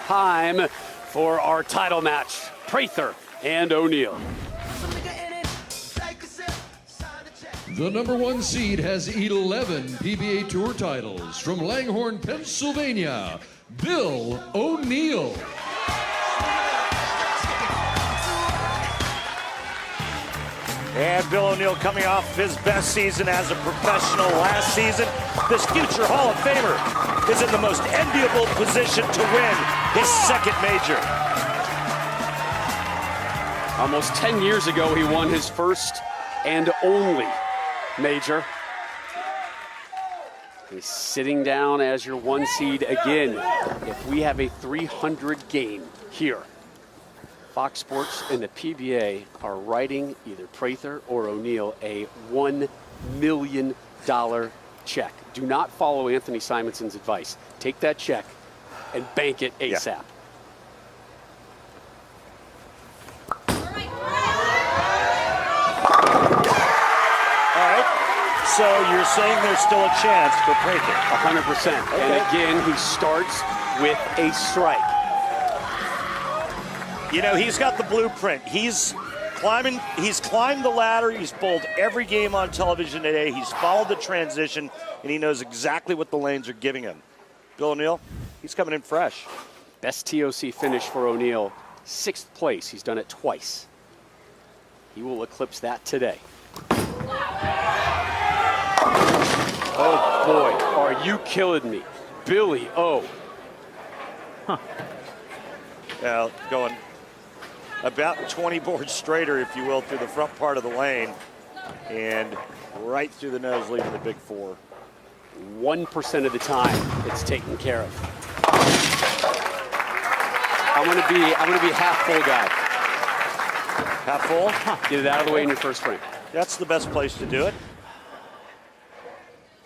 Time for our title match, Prather and O'Neill. The #1 seed has 11 PBA Tour titles. From Langhorne, Pennsylvania, Bill O'Neill. And Bill O'Neill coming off his best season as a professional last season. This future Hall of Famer is in the most enviable position to win his second major. Almost 10 years ago, he won his first and only major. He's sitting down as your 1 seed again. If we have a 300 game here, Fox Sports and the PBA are writing either Prather or O'Neill a $1 million check. Do not follow Anthony Simonson's advice. Take that check and bank it ASAP. Yeah. All right, so you're saying there's still a chance for Prather? 100%. Okay. And again, he starts with a strike. You know, he's got the blueprint. He's climbed the ladder. He's bowled every game on television today. He's followed the transition, and he knows exactly what the lanes are giving him. Bill O'Neill, he's coming in fresh. Best TOC finish for O'Neill, 6th place. He's done it twice. He will eclipse that today. Oh boy, are you killing me? Billy O. Yeah, going about 20 boards straighter, if you will, through the front part of the lane and right through the nose, leaving the big 4. 1% of the time, it's taken care of. I'm gonna be half full guy. Half full? Get it out of the way in your first frame. That's the best place to do it.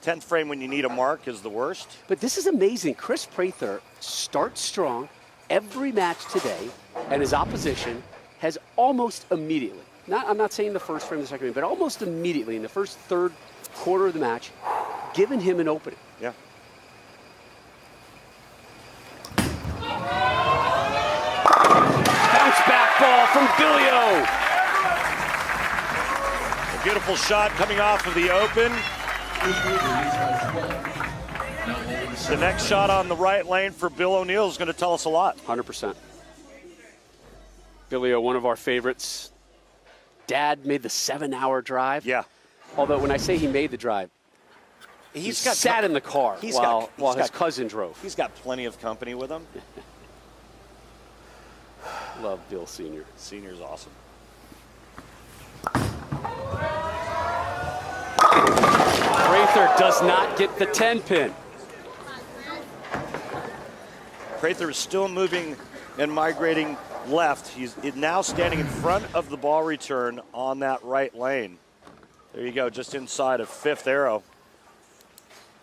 10th frame when you need a mark is the worst. But this is amazing. Kris Prather starts strong every match today, and his opposition has almost immediately, I'm not saying the first frame, the second frame, but almost immediately in the first third quarter of the match, given him an opening. Yeah. Bounce back ball from Billy O. A beautiful shot coming off of the open. The next shot on the right lane for Bill O'Neill is going to tell us a lot. 100%. Billy O, one of our favorites. Dad made the 7-hour drive. Yeah. Although when I say he made the drive, he sat in the car while his cousin drove. He's got plenty of company with him. Love Bill Sr. Senior's awesome. Prather does not get the 10-pin. Prather is still moving and migrating left. He's now standing in front of the ball return on that right lane. There you go, just inside of 5th arrow.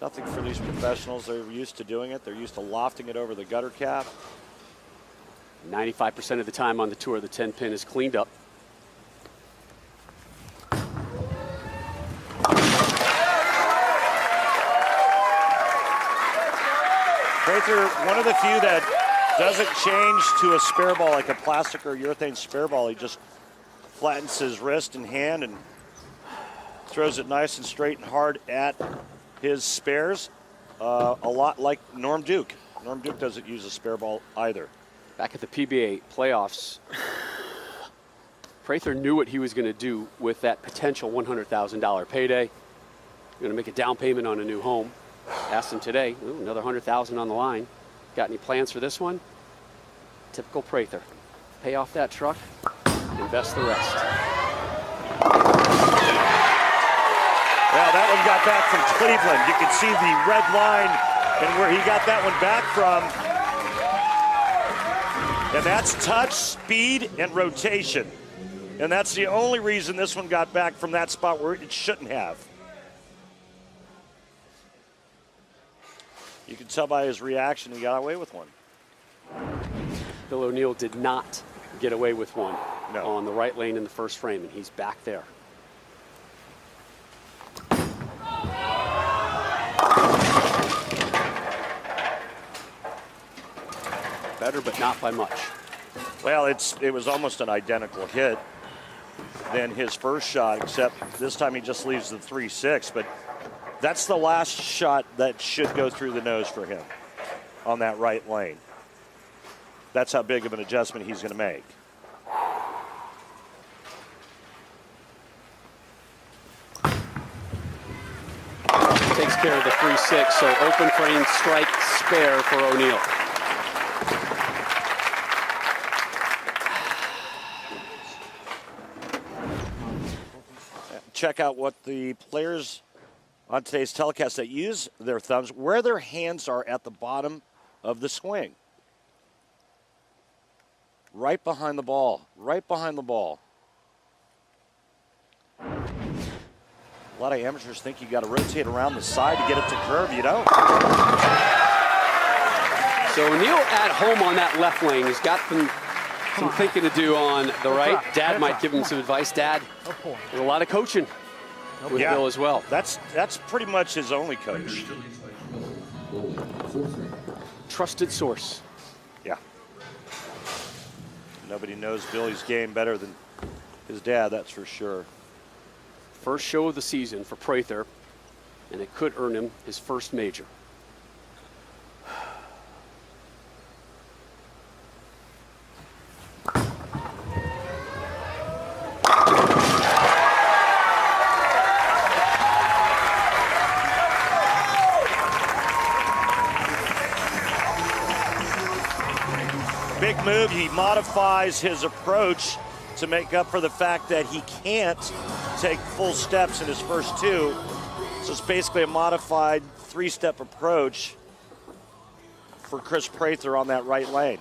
Nothing for these professionals. They're used to doing it. They're used to lofting it over the gutter cap. 95% of the time on the tour, the 10-pin is cleaned up. Prather, one of the few that doesn't change to a spare ball like a plastic or urethane spare ball. He just flattens his wrist and hand and throws it nice and straight and hard at his spares. A lot like Norm Duke. Norm Duke doesn't use a spare ball either. Back at the PBA Playoffs, Prather knew what he was going to do with that potential $100,000 payday. Going to make a down payment on a new home. Asked him today, another $100,000 on the line. Got any plans for this one? Typical Prather. Pay off that truck, invest the rest. Well, that one got back from Cleveland. You can see the red line and where he got that one back from. And that's touch, speed, and rotation. And that's the only reason this one got back from that spot where it shouldn't have. You can tell by his reaction he got away with one. Bill O'Neill did not get away with one No. on the right lane in the first frame, and he's back there. better, but not by much. Well, it was almost an identical hit than his first shot, except this time he just leaves the 3-6. But that's the last shot that should go through the nose for him on that right lane. That's how big of an adjustment he's going to make. Takes care of the 3-6, so open frame strike spare for O'Neill. Check out what the players on today's telecast that use their thumbs, where their hands are at the bottom of the swing. Right behind the ball, right behind the ball. A lot of amateurs think you got to rotate around the side to get it to curve. You don't. So O'Neill at home on that left lane. He's got some thinking to do on the right. Dad might give him some advice. Dad, there's a lot of coaching with Bill as well. That's pretty much his only coach. Trusted source. Yeah. Nobody knows Billy's game better than his dad, that's for sure. First show of the season for Prather, and it could earn him his first major. Big move. He modifies his approach to make up for the fact that he can't take full steps in his first two. So it's basically a modified three-step approach for Kris Prather on that right lane.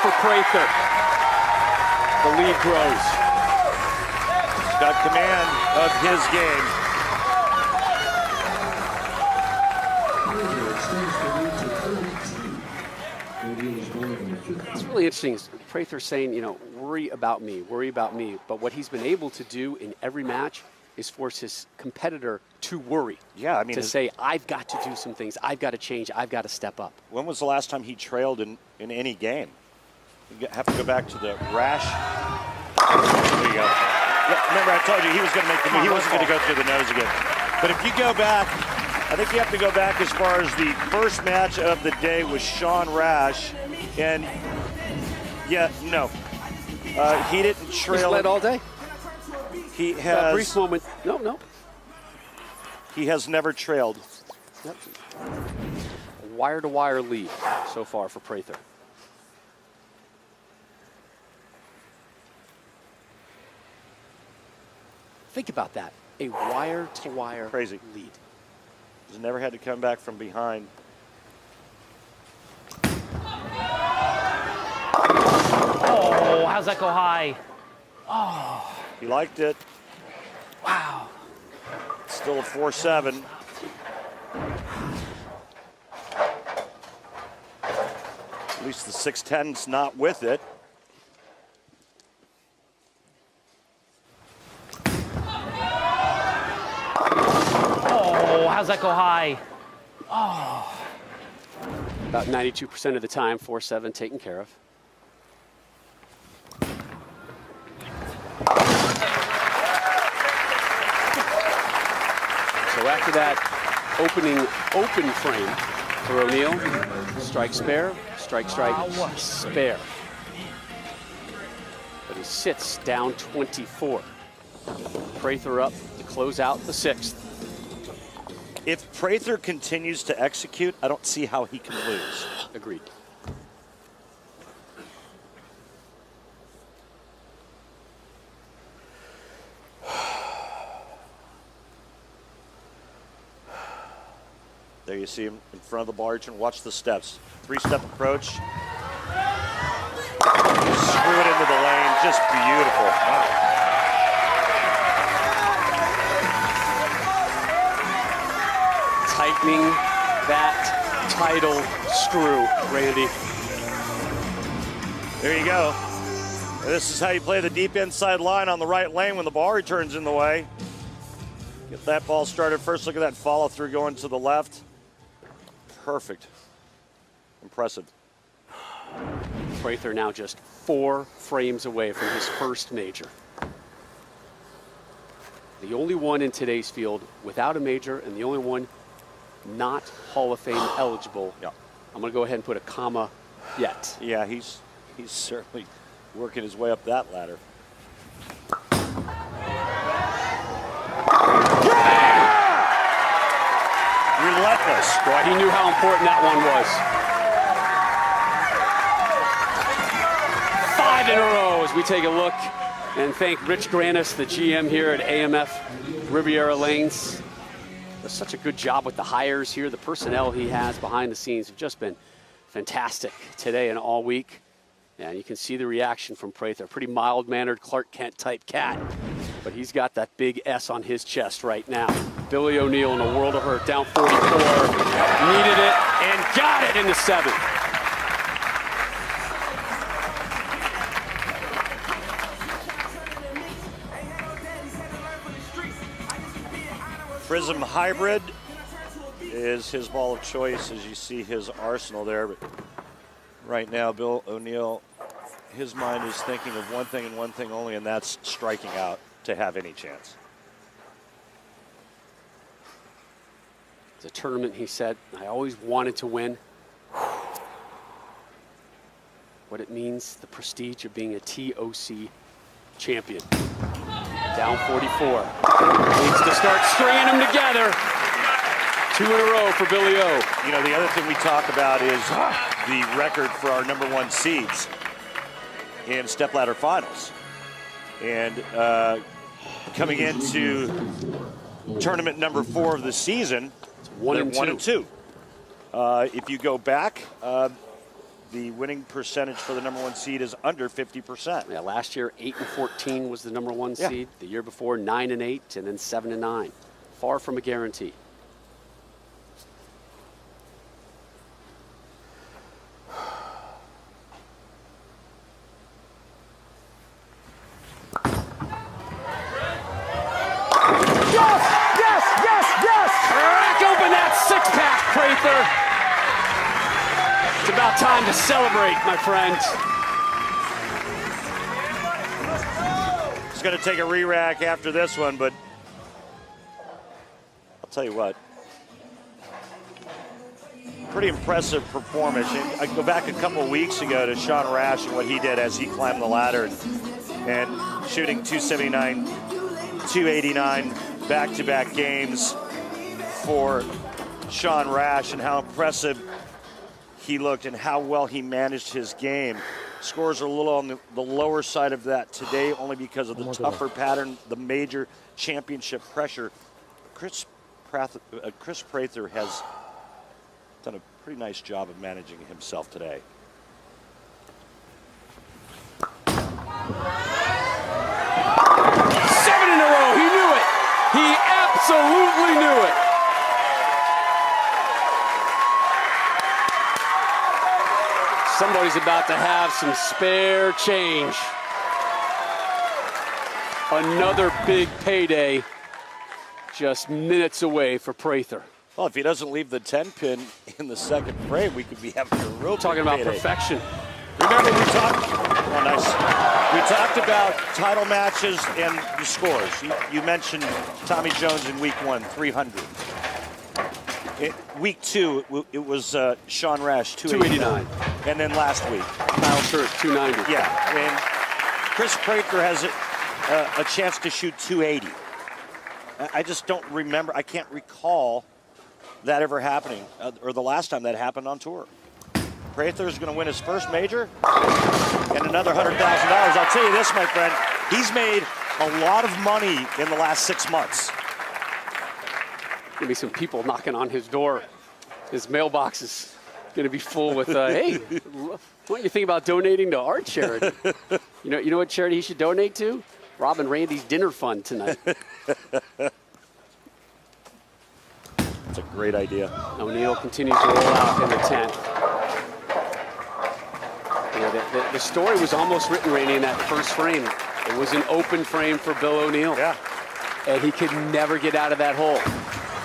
For Prather. The lead grows. He's got command of his game. It's really interesting. Prather saying, you know, worry about me. But what he's been able to do in every match is force his competitor to worry. Yeah, I mean, to say, I've got to do some things. I've got to change. I've got to step up. When was the last time he trailed in any game? You have to go back to the rash. There you go. Yeah, remember I told you he was going to make the move. He wasn't going to go through the nose again. But if you go back, I think you have to go back as far as the first match of the day was Sean Rash. And, yeah, no. He didn't trail. He's led all day. He has. A brief moment. No. He has never trailed. Yep. Wire-to-wire lead so far for Prather. Think about that. A wire-to-wire Crazy lead. He's never had to come back from behind. Oh, how's that go high? Oh. He liked it. Wow. Still a 4-7. At least the 610's not with it. Oh, how's that go high? Oh. About 92% of the time, 4-7 taken care of. So after that open frame for O'Neill, strike spare, strike, spare. But he sits down 24. Prather up to close out the sixth. If Prather continues to execute, I don't see how he can lose. Agreed. There you see him in front of the barge and watch the steps. Three-step approach. Screw it into the lane, just beautiful. Wow. tightening that title screw, Randy. There you go. This is how you play the deep inside line on the right lane when the ball returns in the way. Get that ball started first. Look at that follow through going to the left. Perfect. Impressive. Prather now just 4 frames away from his first major. The only one in today's field without a major and the only one not Hall of Fame eligible. Yeah. I'm going to go ahead and put a comma yet. Yeah, he's certainly working his way up that ladder. Relentless. Boy, he knew how important that one was. 5 in a row as we take a look and thank Rich Granis, the GM here at AMF Riviera Lanes. Does such a good job with the hires here. The personnel he has behind the scenes have just been fantastic today and all week. And you can see the reaction from Prather. Pretty mild-mannered Clark Kent type cat, but he's got that big S on his chest right now. Billy O'Neill in a world of hurt, down 44, needed it and got it in the 7th. Prism Hybrid is his ball of choice as you see his arsenal there. But right now, Bill O'Neill, his mind is thinking of one thing and one thing only, and that's striking out to have any chance. It's a tournament, he said, I always wanted to win. What it means, the prestige of being a TOC champion. Down 44. Needs to start stringing them together. 2 in a row for Billy O. You know, the other thing we talk about is the record for our #1 seeds in stepladder finals. And coming into tournament number 4 of the season, it's 1 and 2. If you go back, the winning percentage for the #1 seed is under 50%. Yeah, last year 8 and 14 was the #1 Yeah. seed. The year before 9 and 8, and then 7 and 9. Far from a guarantee. Crack open that 6-pack, Prather. It's about time to celebrate, my friend. He's going to take a re-rack after this one, but I'll tell you what. Pretty impressive performance. And I go back a couple of weeks ago to Sean Rash and what he did as he climbed the ladder and shooting 279, 289 back-to-back games for Sean Rash and how impressive he looked and how well he managed his game. Scores are a little on the lower side of that today only because of the tougher pattern, the major championship pressure. Kris Prather has done a pretty nice job of managing himself today. Seven in a row. He knew it. He absolutely knew it. Somebody's about to have some spare change. Another big payday just minutes away for Prather. Well, if he doesn't leave the 10-pin in the second frame, we could be having a real Talking big about payday. perfection. Remember, we talked about title matches and the scores. You mentioned Tommy Jones in week 1, 300. Week 2, it was Sean Rash, 289. And then last week, Kyle Sturt, 290. yeah, and Kris Prather has a chance to shoot 280. I just don't remember. I can't recall that ever happening, or the last time that happened on tour. Prather's going to win his first major and another $100,000. I'll tell you this, my friend, he's made a lot of money in the last 6 months. Gonna be some people knocking on his door. His mailbox is gonna be full with, hey, why don't you think about donating to our charity? You know what charity he should donate to? Rob and Randy's dinner fund tonight. That's a great idea. O'Neill continues to roll out in the 10th. You know, the story was almost written, Rainey, in that first frame. It was an open frame for Bill O'Neill. Yeah. And he could never get out of that hole.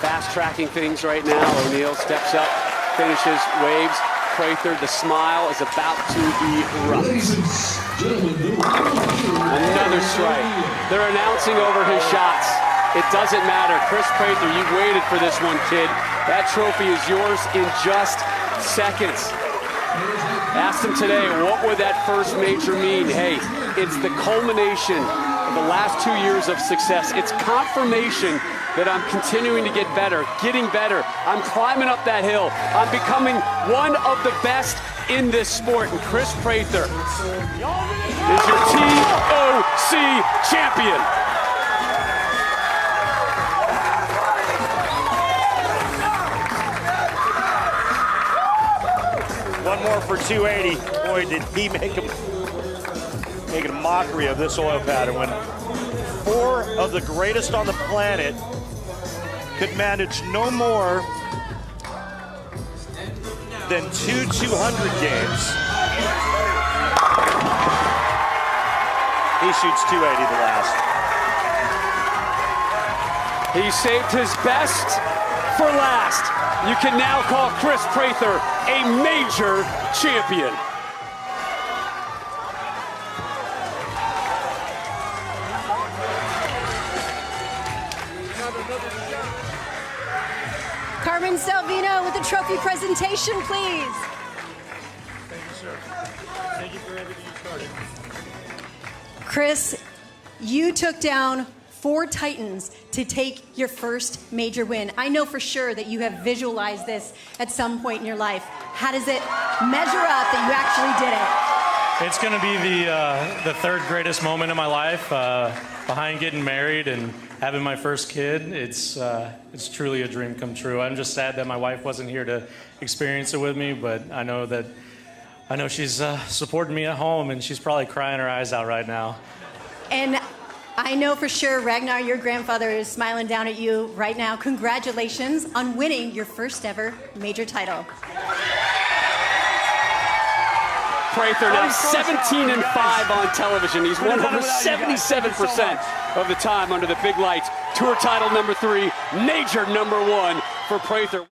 Fast tracking things right now. O'Neill steps up, finishes, waves. Prather, the smile is about to erupt. Another strike. They're announcing over his shots. It doesn't matter. Kris Prather, you waited for this one, kid. That trophy is yours in just seconds. Asked him today, what would that first major mean? Hey, it's the culmination of the last 2 years of success. It's confirmation that I'm continuing to get better, getting better. I'm climbing up that hill. I'm becoming one of the best in this sport. And Kris Prather is your TOC champion. One more for 280. Boy, did he make a mockery of this oil pattern when 4 of the greatest on the planet could manage no more than 2 200 games. He shoots 280 the last. He saved his best for last. You can now call Kris Prather a major champion. Carmen Salvino with the trophy presentation, please. Thank you, sir. Thank you for everything you started. Kris, you took down 4 Titans to take your first major win. I know for sure that you have visualized this at some point in your life. How does it measure up that you actually did it? It's going to be the 3rd greatest moment of my life, behind getting married and having my first kid. It's truly a dream come true. I'm just sad that my wife wasn't here to experience it with me, but I know she's supporting me at home, and she's probably crying her eyes out right now. And I know for sure, Ragnar, your grandfather is smiling down at you right now. Congratulations on winning your first ever major title. Prather now 17-5 on television. He's won over 77% of the time under the big lights. Tour title number 3, major number 1 for Prather.